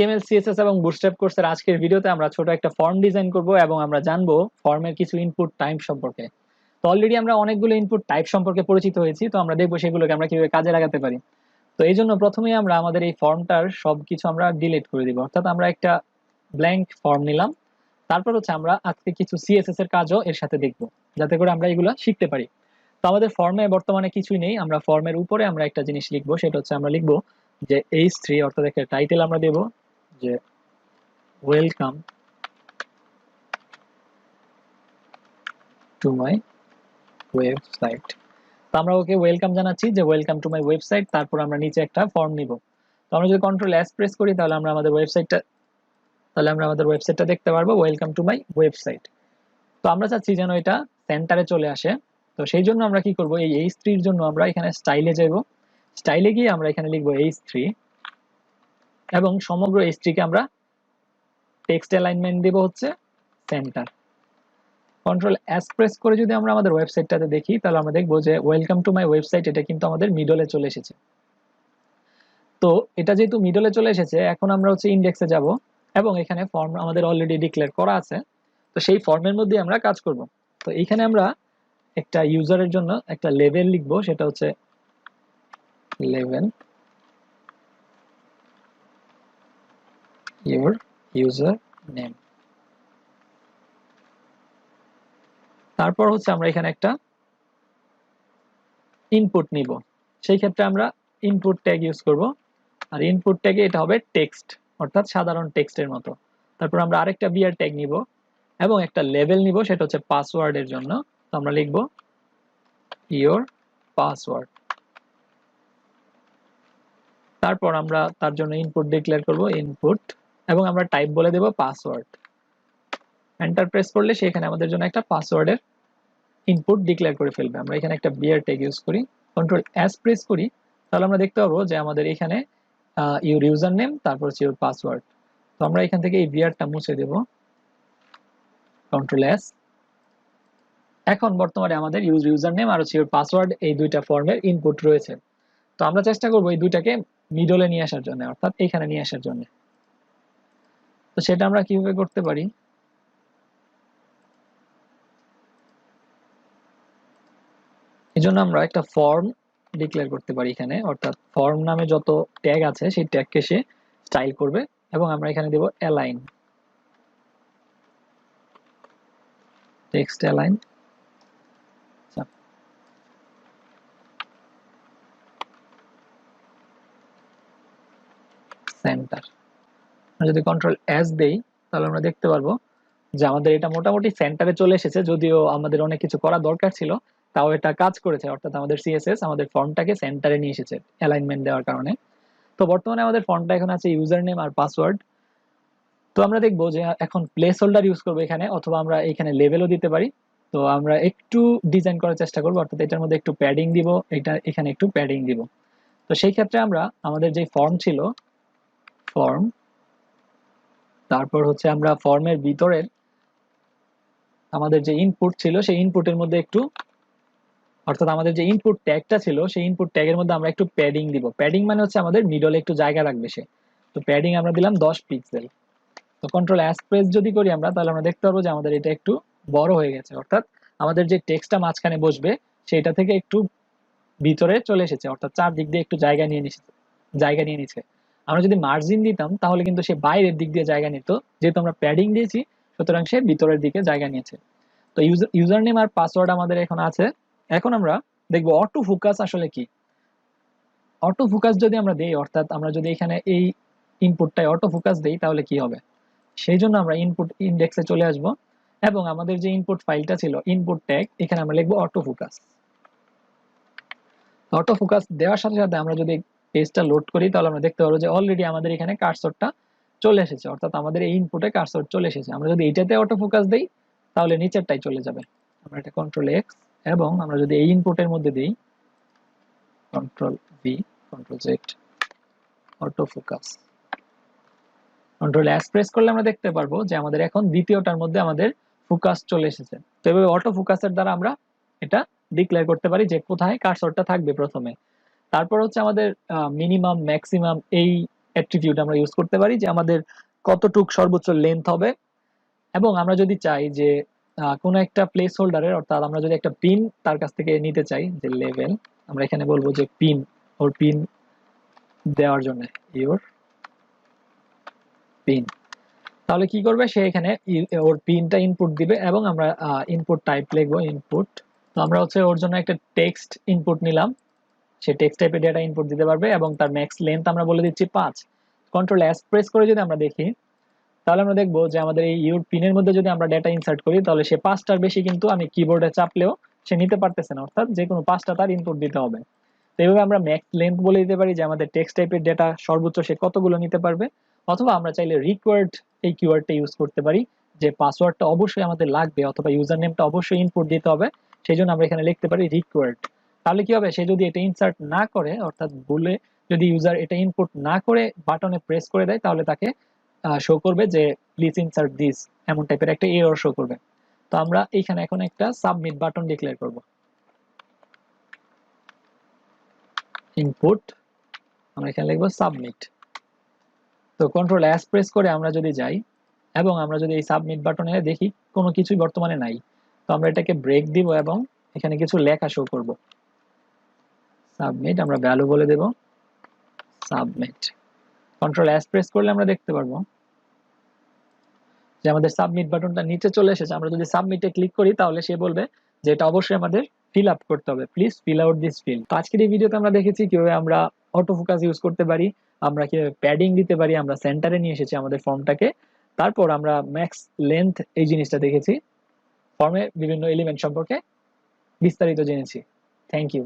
HTML CSS এবং bootstrap কোর্সের আজকের ভিডিওতে আমরা ছোট একটা ফর্ম ডিজাইন করব এবং আমরা জানবো ফর্মের কিছু ইনপুট টাইপ সম্পর্কে। তো অলরেডি আমরা অনেকগুলো ইনপুট টাইপ সম্পর্কে পরিচিত হয়েছি, তো আমরা দেখবো সেগুলোকে আমরা কিভাবে কাজে লাগাতে পারি। তো এই জন্য প্রথমেই আমরা আমাদের এই ফর্মটার সবকিছু আমরা ডিলিট করে দিব, অর্থাৎ আমরা একটা ব্ল্যাঙ্ক ফর্ম নিলাম। তারপর হচ্ছে আমরা আজকে কিছু সিএসএস এর কাজও এর সাথে দেখবো, যাতে করে আমরা এগুলো শিখতে পারি। তো আমাদের ফর্মে বর্তমানে কিছুই নেই, আমরা ফর্মের উপরে আমরা একটা জিনিস লিখবো, সেটা হচ্ছে আমরা লিখবো যে H3, অর্থাৎ একটা টাইটেল আমরা দেবো যে ওয়েলকাম টু মাই ওয়েবসাইট। তো আমরা ওকে ওয়েলকাম জানাচ্ছি যে ওয়েলকাম টু মাই ওয়েবসাইট। তারপর আমরা নিচে একটা ফর্ম নিব। তো আমরা যদি কন্ট্রোল এস প্রেস করি তাহলে আমরা আমাদের ওয়েবসাইটটা দেখতে পারবো, ওয়েলকাম টু মাই ওয়েবসাইট। তো আমরা চাচ্ছি যেন এটা সেন্টারে চলে আসে। তো সেই জন্য আমরা কি করব, এই H3 এর জন্য আমরা এখানে স্টাইলে যাব। স্টাইলে গিয়ে আমরা এখানে লিখবো H3 এবং সমগ্র H3 কে আমরা টেক্সট অ্যালাইনমেন্ট দেব হচ্ছে সেন্টার। কন্ট্রোল এস প্রেস করে যদি আমরা আমাদের ওয়েবসাইটটাতে দেখি তাহলে আমরা দেখবো যে ওয়েলকাম টু মাই ওয়েবসাইট এটা কিন্তু আমাদের মিডলে চলে এসেছে। তো এটা যেহেতু মিডলে চলে এসেছে, এখন আমরা হচ্ছে ইন্ডেক্সে যাব এবং এখানে ফর্ম আমাদের অলরেডি ডিক্লেয়ার করা আছে। তো সেই ফর্মের মধ্যে আমরা কাজ করব। তো এইখানে আমরা একটা ইউজারের জন্য একটা লেভেল লিখবো, সেটা হচ্ছে লেভেল ইউর ইউজার নেম। তারপর হচ্ছে আমরা এখানে একটা ইনপুট নিব, সেই ক্ষেত্রে আমরা ইনপুট ট্যাগ ইউজ করব। আর ইনপুট ট্যাগে এটা হবে টেক্সট, অর্থাৎ সাধারণ টেক্সটের মতো। তারপর আমরা আরেকটা বিআর ট্যাগ নিব এবং একটা লেভেল নিব, সেটা হচ্ছে পাসওয়ার্ডের জন্য। তো আমরা লিখব ইওর পাসওয়ার্ড। তারপর আমরা তার জন্য ইনপুট ডিক্লেয়ার করব ইনপুট এবং আমরা টাইপ বলে দেব পাসওয়ার্ড। এন্টার প্রেস করলে সেখানে আমাদের জন্য একটা পাসওয়ার্ডের ইনপুট ডিক্লেয়ার করে ফেলবে। আমরা এখানে একটা বিআর ট্যাগ ইউজ করি, কন্ট্রোল এস প্রেস করি, তাহলে আমরা দেখতে পাবো যে আমাদের এখানে ইউর ইউজার নেম, তারপর হচ্ছে ইউর পাসওয়ার্ড। তো আমরা এখান থেকে এই বিআরটা মুছে দেব, কন্ট্রোল এস। এখন বর্তমানে আমাদের ইউজার নেম আর হচ্ছে ইউর পাসওয়ার্ড এই দুইটা ফর্মের ইনপুট রয়েছে। তো আমরা চেষ্টা করব এই দুইটাকে মিডলে নিয়ে আসার জন্য, অর্থাৎ এখানে নিয়ে আসার জন্য। তো সেটা আমরা কিভাবে করতে পারি, এই জন্য আমরা একটা ফর্ম ডিক্লেয়ার করতে পারি এখানে, অর্থাৎ ফর্ম নামে যত ট্যাগ আছে সেই ট্যাগকে সে স্টাইল করবে এবং আমরা এখানে দেব অ্যালাইন, টেক্সট অ্যালাইন সেন্টার। যদি কন্ট্রোল এস দেই তাহলে আমরা দেখতে পারবো যে আমাদের এটা মোটামুটি সেন্টারে চলে এসেছে। যদিও আমাদের অনেক কিছু করা দরকার ছিল, তাও এটা কাজ করেছে, অর্থাৎ আমাদের সিএসএস আমাদের ফর্মটাকে সেন্টারে নিয়ে এসেছে অ্যালাইনমেন্ট দেওয়ার কারণে। তো বর্তমানে আমাদের ফর্মটা এখন আছে ইউজার নেম আর পাসওয়ার্ড। তো আমরা দেখবো যে এখন প্লেস হোল্ডার ইউজ করবো এখানে, অথবা আমরা এখানে লেভেলও দিতে পারি। তো আমরা একটু ডিজাইন করার চেষ্টা করবো, অর্থাৎ এটার মধ্যে একটু প্যাডিং দিব, এটা এখানে একটু প্যাডিং দিব। তো সেই ক্ষেত্রে আমরা আমাদের যে ফর্ম ছিল, ফর্ম, তারপর হচ্ছে আমরা ফর্মের ভিতরের আমাদের যে ইনপুট ছিল সেই ইনপুটের মধ্যে একটু, অর্থাৎ আমাদের যে ইনপুট ট্যাগটা ছিল সেই ইনপুট ট্যাগের মধ্যে আমরা একটু প্যাডিং দিব। প্যাডিং মানে হচ্ছে আমাদের মিডলে একটু জায়গা রাখবে সে। তো প্যাডিং আমরা দিলাম 10 পিক্সেল। তো কন্ট্রোল এস প্রেস যদি করি আমরা তাহলে আমরা দেখতে পারবো যে আমাদের এটা একটু বড় হয়ে গেছে, অর্থাৎ আমাদের যে টেক্সটটা মাঝখানে বসবে সেটা থেকে একটু ভিতরে চলে এসেছে, অর্থাৎ চারদিক দিয়ে একটু জায়গা নিয়ে নিচ্ছে। আমরা যদি মার্জিন দিতাম তাহলে কিন্তু সে বাইরের দিক দিয়ে জায়গা নিত, যেহেতু আমরা প্যাডিং দিয়েছি সুতরাং সে ভিতরের দিকে জায়গা নিয়েছে। তো ইউজার নেম আর পাসওয়ার্ড আমাদের এখন আছে। এখন আমরা দেখবো অটো ফোকাস আসলে কি। অটো ফোকাস যদি আমরা দেই, অর্থাৎ আমরা যদি এখানে এই ইনপুটটায় অটো ফোকাস দেই তাহলে কি হবে, সেই জন্য আমরা ইনপুট ইন্ডেক্সে চলে আসব এবং আমাদের যে ইনপুট ফাইলটা ছিল ইনপুট ট্যাগ, এখানে আমরা লিখবো অটো ফোকাস। অটো ফোকাস দেওয়ার সাথে সাথে আমরা যদি পেজটা লোড করি তাহলে আমরা দেখতে পাবো যে অলরেডি আমাদের এখানে কার্সরটা চলে এসেছে, অর্থাৎ আমাদের এই ইনপুটে কার্সর চলে এসেছে। আমরা যদি এইটাতে অটো ফোকাস দেই তাহলে নিচেরটাই চলে যাবে। আমরা এটা কন্ট্রোল এক্স এবং আমরা যদি এই ইনপুটের মধ্যে দিই control V, control Z, auto focus, control S press করলে আমরা দেখতে পারবো যে আমাদের এখন দ্বিতীয়টার মধ্যে আমাদের ফোকাস চলে এসেছে। তো এভাবে অটো ফোকাসের দ্বারা আমরা এটা ডিক্লেয়ার করতে পারি যে কোথায় কার্সরটা থাকবে প্রথমে। তারপর হচ্ছে আমাদের মিনিমাম ম্যাক্সিমাম এই অ্যাট্রিবিউট আমরা ইউজ করতে পারি যে আমাদের কতটুক সর্বোচ্চ লেন্থ হবে। এবং আমরা যদি চাই যে কোনো একটা প্লেস হোল্ডারের, অর্থাৎ আমরা যদি একটা পিন তার কাছ থেকে নিতে চাই, যে লেভেল, আমরা এখানে বলবো যে পিন, ওর পিন দেওয়ার জন্য ইওর পিন, তাহলে কি করবে সে এখানে ওর পিনটা ইনপুট দিবে এবং আমরা ইনপুট টাইপ লিখবো ইনপুট। তো আমরা হচ্ছে ওর জন্য একটা টেক্সট ইনপুট নিলাম, সে টেক্সট টাইপের ডেটা ইনপুট দিতে পারবে এবং তার ম্যাক্স লেন্থ আমরা বলে দিচ্ছি 5। কন্ট্রোল এস প্রেস করে যদি আমরা দেখি, তাহলে আমরা দেখবো যে আমাদের এই ইউর পিনের মধ্যে যদি আমরা ডেটা ইনসার্ট করি, তাহলে সে 5টার বেশি কিন্তু আমি কিবোর্ডে চাপলেও সে নিতে পারতেছে না, অর্থাৎ যে কোনো 5টা তার ইনপুট দিতে হবে। তো এইভাবে আমরা ম্যাক্স লেন্থ বলে দিতে পারি যে আমাদের টেক্সট টাইপের ডেটা সর্বোচ্চ সে কতগুলো নিতে পারবে। অথবা আমরা চাইলে রিকোয়ার্ড এই কিওয়ার্ডটা ইউজ করতে পারি, যে পাসওয়ার্ডটা অবশ্যই আমাদের লাগবে অথবা ইউজার নেমটা অবশ্যই ইনপুট দিতে হবে, সেই জন্য আমরা এখানে লিখতে পারি রিকোয়ার্ড। তাহলে কি হবে, সে যদি এটা ইনসার্ট না করে, অর্থাৎ ভুলে যদি ইউজার এটা ইনপুট না করে বাটনে প্রেস করে দেয়, তাহলে তাকে শো করবে যে প্লিজ ইনসার্ট দিস, এমন টাইপের একটা এরর শো করবে। তো আমরা এখানে এখন একটা সাবমিট বাটন ডিক্লেয়ার করব, ইনপুট, আমরা এখানে লিখবো সাবমিট। তো কন্ট্রোল এস প্রেস করে আমরা যদি যাই এবং আমরা যদি এই সাবমিট বাটনে দেখি কোনো কিছুই বর্তমানে নাই, তো আমরা এটাকে ব্রেক দিব এবং এখানে কিছু লেখা শো করব। সাবমিট, আমরা ভ্যালু বলে দেব সাবমিট। কন্ট্রোল এস প্রেস করলে আমরা দেখতে পারবো যে আমাদের সাবমিট বাটনটা নিচে চলে এসেছে। আমরা যদি সাবমিটে ক্লিক করি তাহলে সে বলবে যে এটা অবশ্যই আমাদের ফিল আপ করতে হবে, please fill out this field. তো আজকের এই ভিডিওতে আমরা দেখেছি কিভাবে আমরা অটো ফোকাস ইউজ করতে পারি, আমরা কিভাবে প্যাডিং দিতে পারি, আমরা সেন্টারে নিয়ে এসেছি আমাদের ফর্মটাকে, তারপর আমরা ম্যাক্স লেন্থ এই জিনিসটা দেখেছি, ফর্মের বিভিন্ন এলিমেন্ট সম্পর্কে বিস্তারিত জেনেছি। Thank you.